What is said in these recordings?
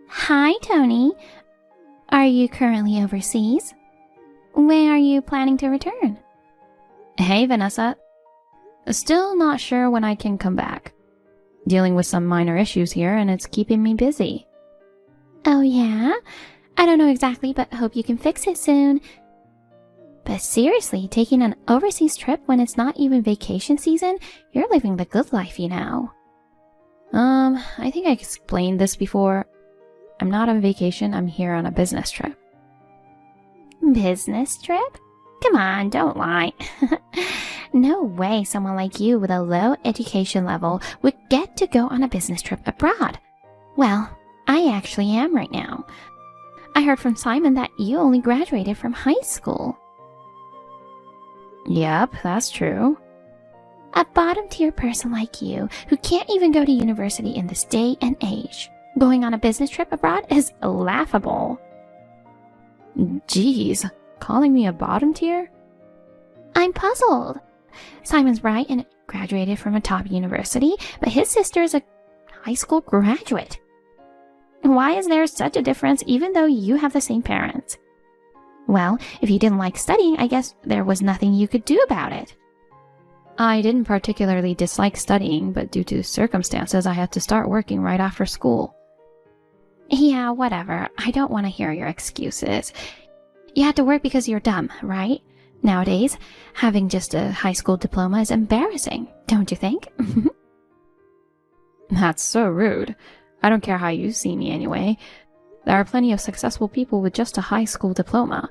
Hi, Tony. Are you currently overseas? When are you planning to return? Hey, Vanessa. Still not sure when I can come back. Dealing with some minor issues here and it's keeping me busy. Oh yeah? I don't know exactly, but hope you can fix it soon. But seriously, taking an overseas trip when it's not even vacation season, you're living the good life, you know. I think I explained this before. I'm not on vacation, I'm here on a business trip. Business trip? Come on, don't lie. No way someone like you with a low education level would get to go on a business trip abroad. Well, I actually am right now. I heard from Simon that you only graduated from high school. Yep, that's true. A bottom-tier person like you, who can't even go to university in this day and age, going on a business trip abroad is laughable. Jeez, calling me a bottom tier? I'm puzzled. Simon's right and graduated from a top university, but his sister is a high school graduate. Why is there such a difference even though you have the same parents? Well, if you didn't like studying, I guess there was nothing you could do about it. I didn't particularly dislike studying, but due to circumstances, I had to start working right after school. Yeah, whatever. I don't want to hear your excuses. You had to work because you're dumb, right? Nowadays, having just a high school diploma is embarrassing, don't you think? That's so rude. I don't care how you see me anyway. There are plenty of successful people with just a high school diploma.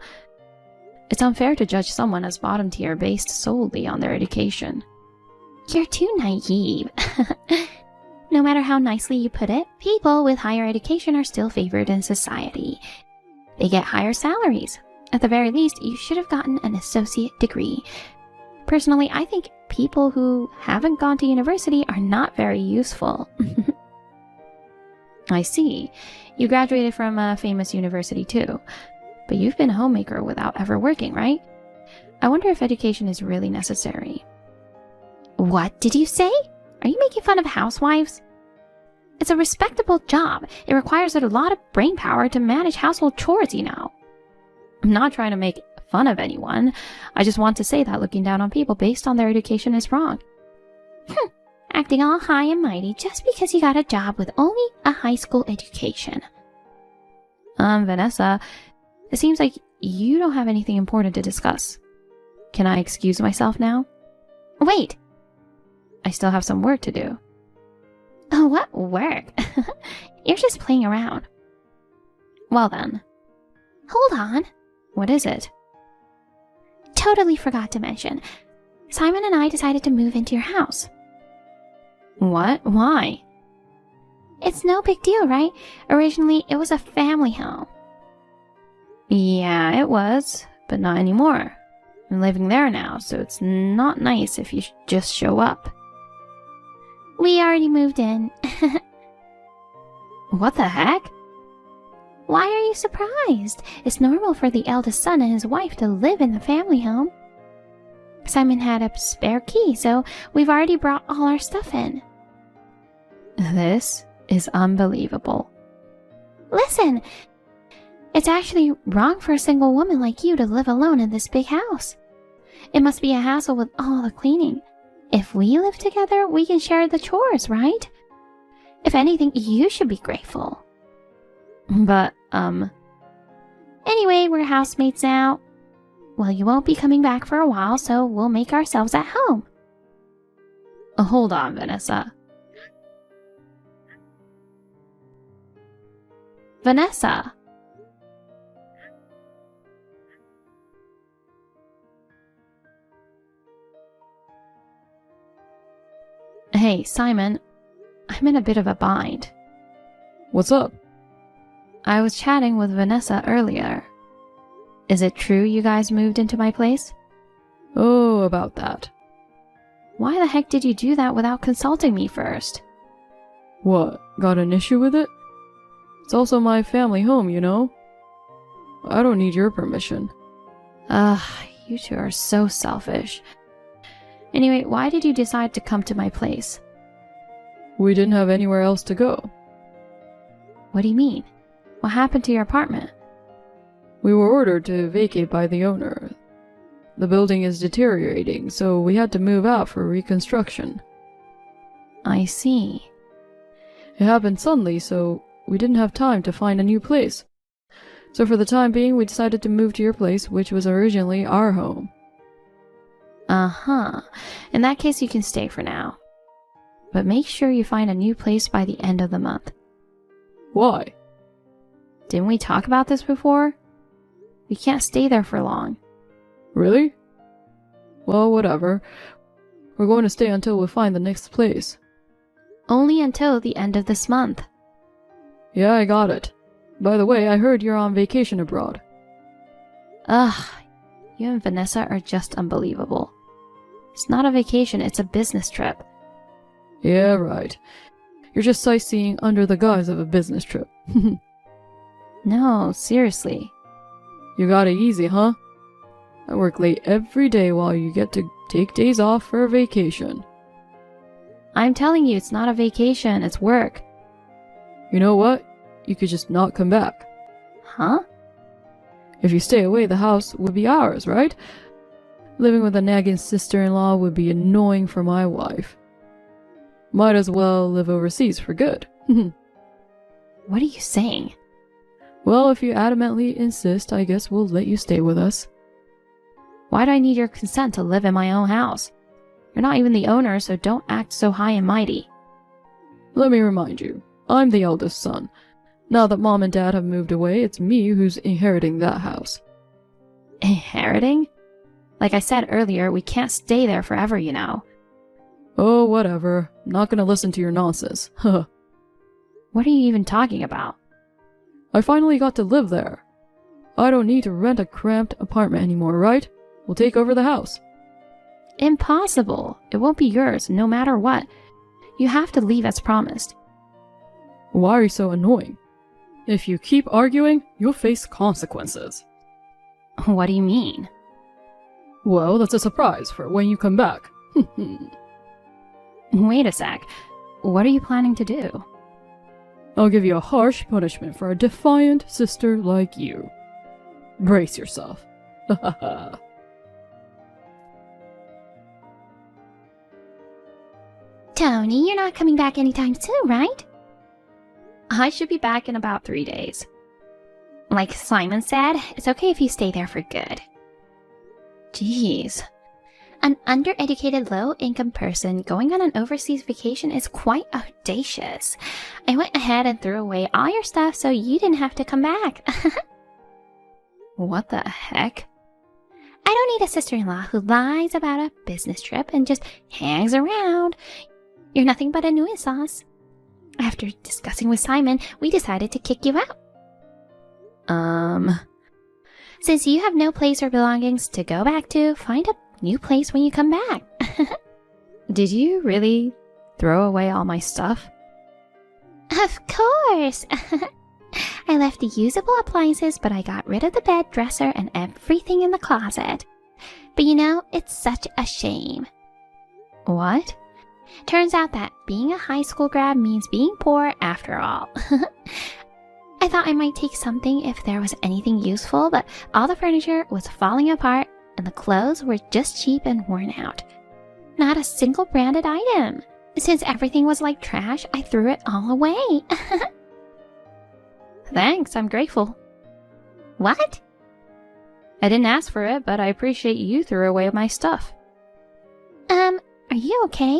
It's unfair to judge someone as bottom tier based solely on their education. You're too naive. No matter how nicely you put it, people with higher education are still favored in society. They get higher salaries. At the very least, you should have gotten an associate degree. Personally, I think people who haven't gone to university are not very useful. I see. You graduated from a famous university too. But you've been a homemaker without ever working, right? I wonder if education is really necessary. What did you say? Are you making fun of housewives? It's a respectable job. It requires a lot of brain power to manage household chores, you know. I'm not trying to make fun of anyone. I just want to say that looking down on people based on their education is wrong. Acting all high and mighty just because you got a job with only a high school education. Vanessa, it seems like you don't have anything important to discuss. Can I excuse myself now? Wait! I still have some work to do. Oh, what work? You're just playing around. Well then. Hold on. What is it? Totally forgot to mention. Simon and I decided to move into your house. What? Why? It's no big deal, right? Originally, it was a family home. Yeah, it was, but not anymore. I'm living there now, so it's not nice if you just show up. We already moved in. What the heck? Why are you surprised? It's normal for the eldest son and his wife to live in the family home. Simon had a spare key, so we've already brought all our stuff in. This is unbelievable. Listen, it's actually wrong for a single woman like you to live alone in this big house. It must be a hassle with all the cleaning. If we live together, we can share the chores, right? If anything, you should be grateful. But, Anyway, we're housemates now. Well, you won't be coming back for a while, so we'll make ourselves at home. Hold on, Vanessa. Vanessa! Hey, Simon. I'm in a bit of a bind. What's up? I was chatting with Vanessa earlier. Is it true you guys moved into my place? Oh, about that. Why the heck did you do that without consulting me first? What, got an issue with it? It's also my family home, you know? I don't need your permission. You two are so selfish. Anyway, why did you decide to come to my place? We didn't have anywhere else to go. What do you mean? What happened to your apartment? We were ordered to vacate by the owner. The building is deteriorating, so we had to move out for reconstruction. I see. It happened suddenly, so we didn't have time to find a new place. So for the time being, we decided to move to your place, which was originally our home. Uh-huh. In that case, you can stay for now. But make sure you find a new place by the end of the month. Why? Didn't we talk about this before? We can't stay there for long. Really? Well, whatever. We're going to stay until we find the next place. Only until the end of this month. Yeah, I got it. By the way, I heard you're on vacation abroad. Ugh, you and Vanessa are just unbelievable. It's not a vacation, it's a business trip. Yeah, right. You're just sightseeing under the guise of a business trip. No, seriously. You got it easy, huh? I work late every day while you get to take days off for a vacation. I'm telling you, it's not a vacation, it's work. You know what? You could just not come back. Huh? If you stay away, the house would be ours, right? Living with a nagging sister-in-law would be annoying for my wife. Might as well live overseas for good. What are you saying? Well, if you adamantly insist, I guess we'll let you stay with us. Why do I need your consent to live in my own house? You're not even the owner, so don't act so high and mighty. Let me remind you, I'm the eldest son. Now that Mom and Dad have moved away, it's me who's inheriting that house. Inheriting? Like I said earlier, we can't stay there forever, you know. Oh, whatever. I'm not gonna listen to your nonsense. Huh. What are you even talking about? I finally got to live there. I don't need to rent a cramped apartment anymore, right? We'll take over the house. Impossible. It won't be yours, no matter what. You have to leave as promised. Why are you so annoying? If you keep arguing, you'll face consequences. What do you mean? Well, that's a surprise for when you come back. Wait a sec. What are you planning to do? I'll give you a harsh punishment for a defiant sister like you. Brace yourself. Tony, you're not coming back anytime soon, right? I should be back in about 3 days. Like Simon said, it's okay if you stay there for good. Jeez. An undereducated, low-income person going on an overseas vacation is quite audacious. I went ahead and threw away all your stuff so you didn't have to come back. What the heck? I don't need a sister-in-law who lies about a business trip and just hangs around. You're nothing but a nuisance. After discussing with Simon, we decided to kick you out. Since you have no place or belongings to go back to, find a new place when you come back. Did you really throw away all my stuff? Of course. I left the usable appliances, but I got rid of the bed, dresser, and everything in the closet. But you know, it's such a shame. What? Turns out that being a high school grad means being poor after all. I thought I might take something if there was anything useful, but all the furniture was falling apart and the clothes were just cheap and worn out. Not a single branded item. Since everything was like trash, I threw it all away. Thanks, I'm grateful. What? I didn't ask for it, but I appreciate you threw away my stuff. Are you okay?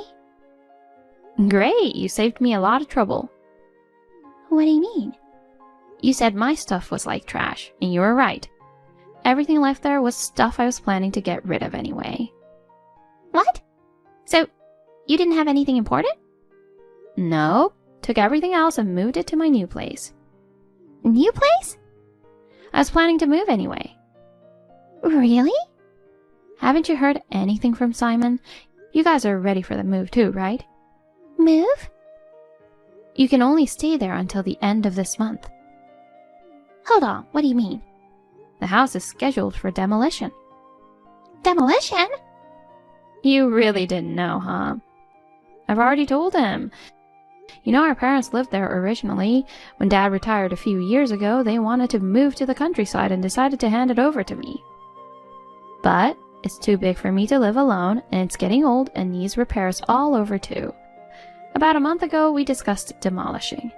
Great, you saved me a lot of trouble. What do you mean? You said my stuff was like trash, and you were right. Everything left there was stuff I was planning to get rid of anyway. What? So, you didn't have anything important? No, took everything else and moved it to my new place. New place? I was planning to move anyway. Really? Haven't you heard anything from Simon? You guys are ready for the move too, right? Move? You can only stay there until the end of this month. Hold on, what do you mean? The house is scheduled for demolition. Demolition? You really didn't know, huh? I've already told him. You know, our parents lived there originally. When Dad retired a few years ago, they wanted to move to the countryside and decided to hand it over to me. But it's too big for me to live alone, and it's getting old and needs repairs all over too. About a month ago, we discussed demolishing.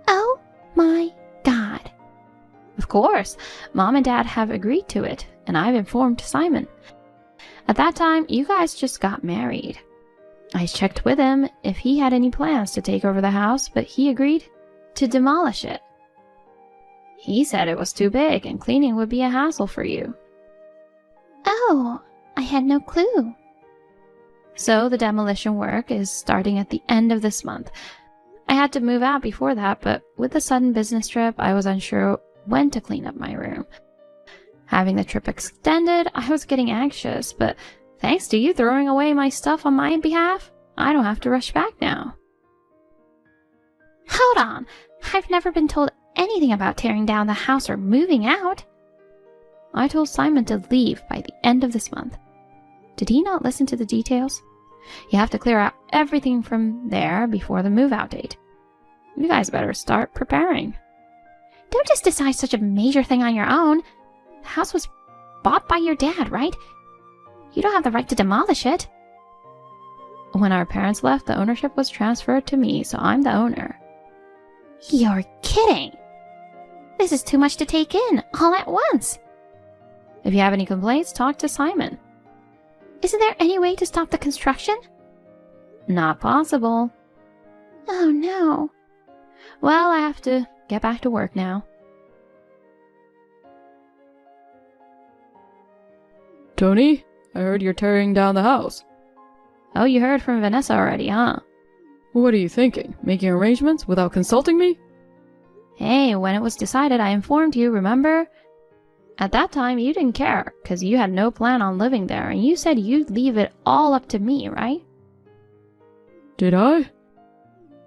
Oh my god. Of course, Mom and Dad have agreed to it, and I've informed Simon. At that time, you guys just got married. I checked with him if he had any plans to take over the house, but he agreed to demolish it. He said it was too big and cleaning would be a hassle for you. Oh, I had no clue. So the demolition work is starting at the end of this month. I had to move out before that, but with the sudden business trip, I was unsure when to clean up my room. Having the trip extended, I was getting anxious, but thanks to you throwing away my stuff on my behalf, I don't have to rush back now. Hold on, I've never been told anything about tearing down the house or moving out. I told Simon to leave by the end of this month. Did he not listen to the details? You have to clear out everything from there before the move-out date. You guys better start preparing. Don't just decide such a major thing on your own. The house was bought by your dad, right? You don't have the right to demolish it. When our parents left, the ownership was transferred to me, so I'm the owner. You're kidding. This is too much to take in, all at once. If you have any complaints, talk to Simon. Isn't there any way to stop the construction? Not possible. Oh no. Well, I have to get back to work now. Tony, I heard you're tearing down the house. Oh, you heard from Vanessa already, huh? What are you thinking? Making arrangements without consulting me? Hey, when it was decided, I informed you, remember? At that time, you didn't care, because you had no plan on living there, and you said you'd leave it all up to me, right? Did I?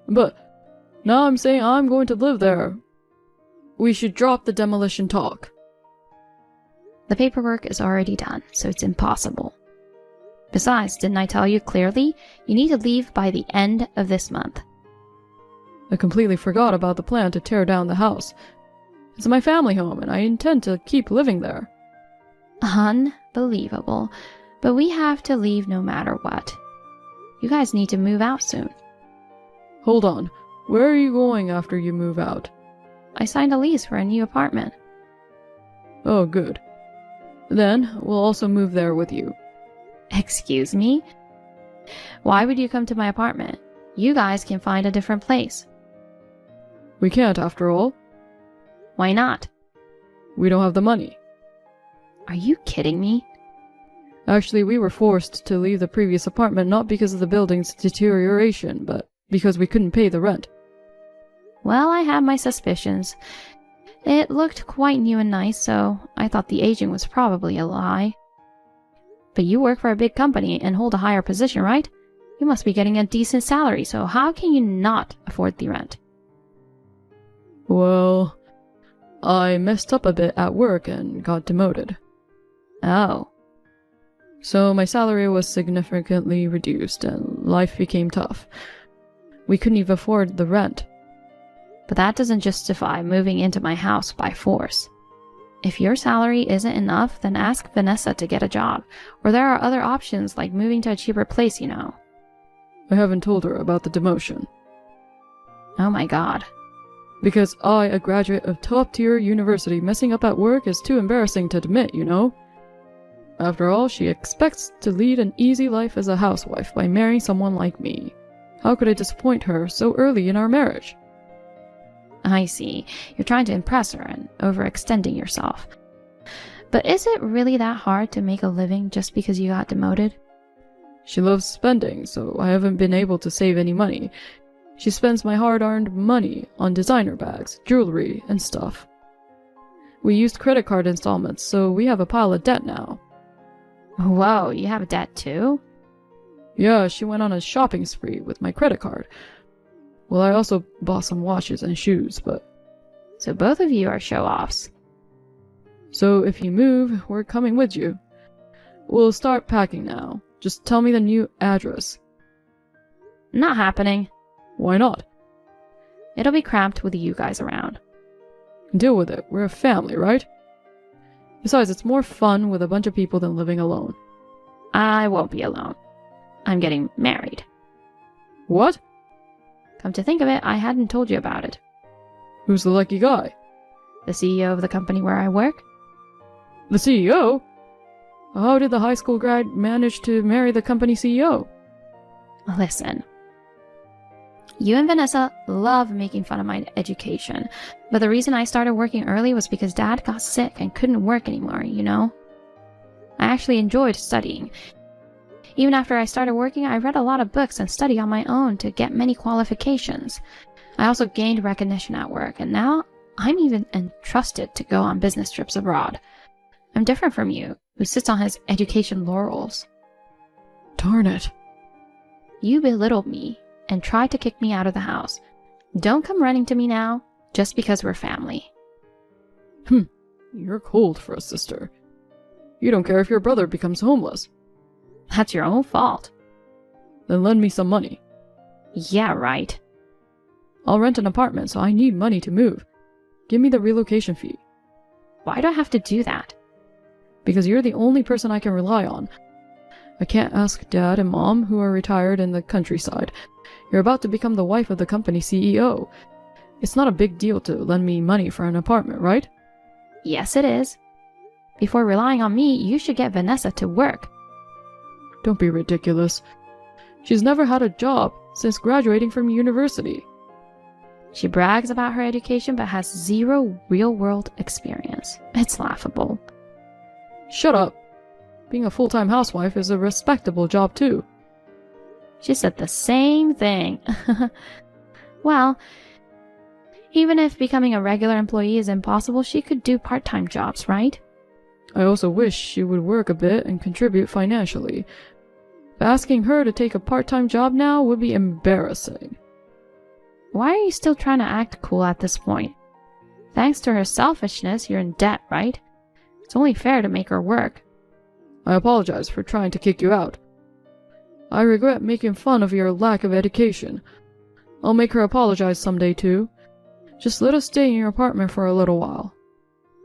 But now I'm saying I'm going to live there. We should drop the demolition talk. The paperwork is already done, so it's impossible. Besides, didn't I tell you clearly? You need to leave by the end of this month. I completely forgot about the plan to tear down the house. It's my family home, and I intend to keep living there. Unbelievable. But we have to leave no matter what. You guys need to move out soon. Hold on. Where are you going after you move out? I signed a lease for a new apartment. Oh, good. Then we'll also move there with you. Excuse me? Why would you come to my apartment? You guys can find a different place. We can't, after all. Why not? We don't have the money. Are you kidding me? Actually, we were forced to leave the previous apartment not because of the building's deterioration, but because we couldn't pay the rent. Well, I had my suspicions. It looked quite new and nice, so I thought the aging was probably a lie. But you work for a big company and hold a higher position, right? You must be getting a decent salary, so how can you not afford the rent? Well, I messed up a bit at work and got demoted. Oh. So my salary was significantly reduced and life became tough. We couldn't even afford the rent. But that doesn't justify moving into my house by force. If your salary isn't enough, then ask Vanessa to get a job. Or there are other options like moving to a cheaper place, you know. I haven't told her about the demotion. Oh my god. Because I, a graduate of top-tier university, messing up at work is too embarrassing to admit, you know? After all, she expects to lead an easy life as a housewife by marrying someone like me. How could I disappoint her so early in our marriage? I see. You're trying to impress her and overextending yourself. But is it really that hard to make a living just because you got demoted? She loves spending, so I haven't been able to save any money. She spends my hard-earned money on designer bags, jewelry, and stuff. We used credit card installments, so we have a pile of debt now. Whoa, you have debt too? Yeah, she went on a shopping spree with my credit card. Well, I also bought some watches and shoes, but... So both of you are show-offs. So if you move, we're coming with you. We'll start packing now. Just tell me the new address. Not happening. Why not? It'll be cramped with you guys around. Deal with it. We're a family, right? Besides, it's more fun with a bunch of people than living alone. I won't be alone. I'm getting married. What? Come to think of it, I hadn't told you about it. Who's the lucky guy? The CEO of the company where I work? The CEO? How did the high school grad manage to marry the company CEO? Listen. You and Vanessa love making fun of my education, but the reason I started working early was because Dad got sick and couldn't work anymore, you know? I actually enjoyed studying. Even after I started working, I read a lot of books and studied on my own to get many qualifications. I also gained recognition at work, and now I'm even entrusted to go on business trips abroad. I'm different from you, who sits on his education laurels. Darn it. You belittled me and tried to kick me out of the house. Don't come running to me now, just because we're family. You're cold for a sister. You don't care if your brother becomes homeless. That's your own fault. Then lend me some money. Yeah, right. I'll rent an apartment, so I need money to move. Give me the relocation fee. Why do I have to do that? Because you're the only person I can rely on. I can't ask Dad and Mom, who are retired in the countryside. You're about to become the wife of the company CEO. It's not a big deal to lend me money for an apartment, right? Yes, it is. Before relying on me, you should get Vanessa to work. Don't be ridiculous. She's never had a job since graduating from university. She brags about her education but has zero real-world experience. It's laughable. Shut up. Being a full-time housewife is a respectable job too. She said the same thing. Well, even if becoming a regular employee is impossible, she could do part-time jobs, right? I also wish she would work a bit and contribute financially. But asking her to take a part-time job now would be embarrassing. Why are you still trying to act cool at this point? Thanks to her selfishness, you're in debt, right? It's only fair to make her work. I apologize for trying to kick you out. I regret making fun of your lack of education. I'll make her apologize someday too. Just let us stay in your apartment for a little while.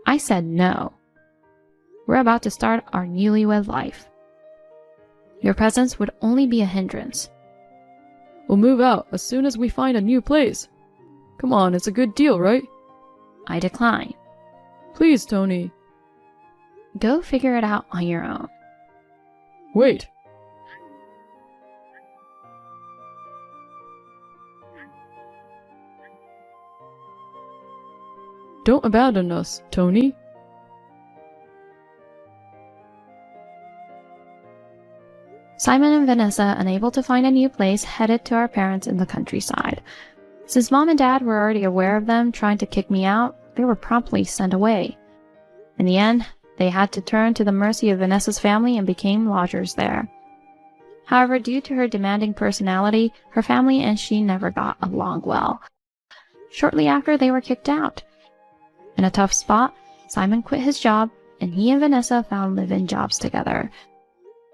I said no. We're about to start our newlywed life. Your presence would only be a hindrance. We'll move out as soon as we find a new place. Come on, it's a good deal, right? I decline. Please, Tony. Go figure it out on your own. Wait. Don't abandon us, Tony. Simon and Vanessa, unable to find a new place, headed to our parents in the countryside. Since Mom and Dad were already aware of them trying to kick me out, they were promptly sent away. In the end, they had to turn to the mercy of Vanessa's family and became lodgers there. However, due to her demanding personality, her family and she never got along well. Shortly after, they were kicked out. In a tough spot, Simon quit his job, and he and Vanessa found live-in jobs together.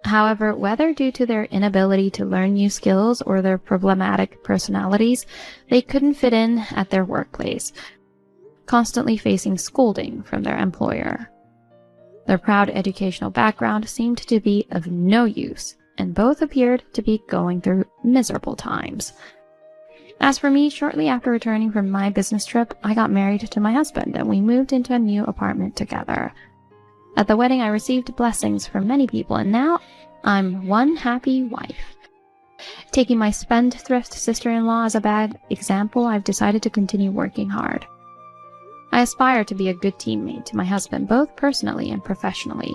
However, whether due to their inability to learn new skills or their problematic personalities, they couldn't fit in at their workplace, constantly facing scolding from their employer. Their proud educational background seemed to be of no use, and both appeared to be going through miserable times. As for me, shortly after returning from my business trip, I got married to my husband, and we moved into a new apartment together. At the wedding, I received blessings from many people, and now I'm one happy wife. Taking my spendthrift sister-in-law as a bad example, I've decided to continue working hard. I aspire to be a good teammate to my husband, both personally and professionally.